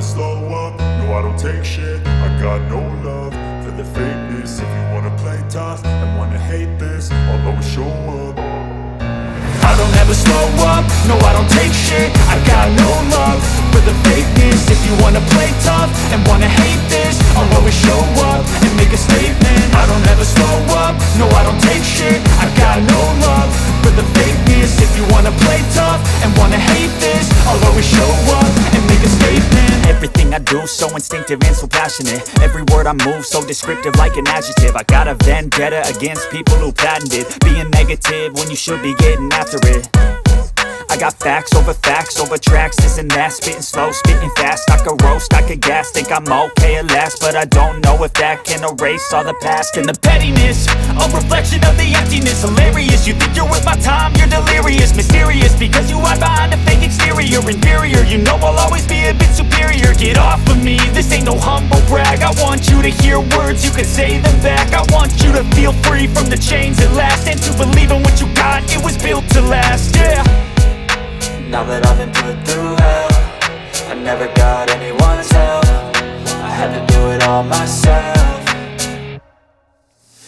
slow up, no I don't take shit. I got no love for the fakeness. If you wanna play tough and wanna hate this, I'll always show up. I don't ever slow up, no I don't take shit. I got no love for the fakeness. If you wanna play tough and wanna hate this, I'll always show up and make a statement. I don't ever slow up, no I don't take shit. I got no love for the fakeness. If you wanna play tough and wanna hate this, I'll always show up and make a statement. Everything I do so instinctive and so passionate. Every word I move so descriptive like an adjective. I got a vendetta against people who patented being negative when you should be getting after it. I got facts over tracks, this and that. Spitting slow, spitting fast. I could roast, I could gas. Think I'm okay at last, but I don't know if that can erase all the past. And the pettiness, a reflection of the emptiness. Hilarious, you think you're worth my time, you're delirious. Mysterious, because you hide behind a fake exterior. Inferior, you know I'll always be a bit superior. Get off of me, this ain't no humble brag. I want you to hear words, you can say them back. I want you to feel free from the chains at last, and to believe in what you got, it was built to last, yeah. Now that I've been put through hell, I never got anyone's help. I had to do it all myself.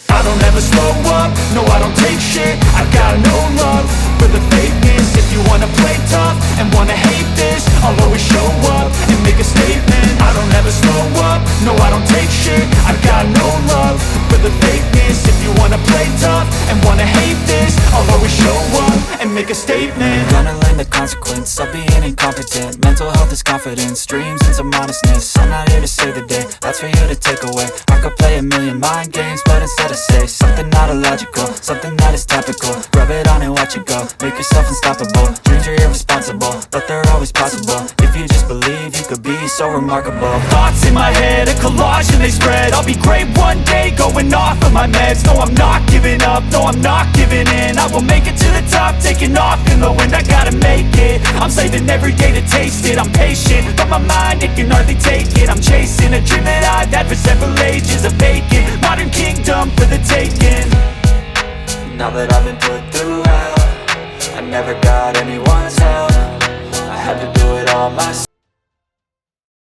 I don't ever slow up, no I don't take shit. I got no love for the fakeness. If you wanna play tough and wanna hate this, I'll always show up and make a statement. I don't ever slow up, no I don't take shit. I got no love for the fakeness. If you wanna play tough and wanna hate this, I'll always show up and make a statement. Gonna learn the consequence of being incompetent. Mental health is confidence, dreams and some honestness. I'm not here to save the day, that's for you to take away. I could play a million mind games, but instead I say something not illogical, something that is topical. Rub it on and watch it go, make yourself unstoppable. Dreams are irresponsible, but they're always possible. If you just believe, you could be so remarkable. Thoughts in my head, a collage and they spread. I'll be great one day, going off of my meds. No, I'm not giving up, no, I'm not giving in. I will make it to the top, taking off in the wind. I gotta make it, I'm saving every day to taste it. I'm patient, but my mind, it can hardly take it. I'm chasing a dream that I've had for several ages. A vacant, modern kingdom for the taking. Now that I've been put through hell, I never got anyone's help. I had to do it all myself.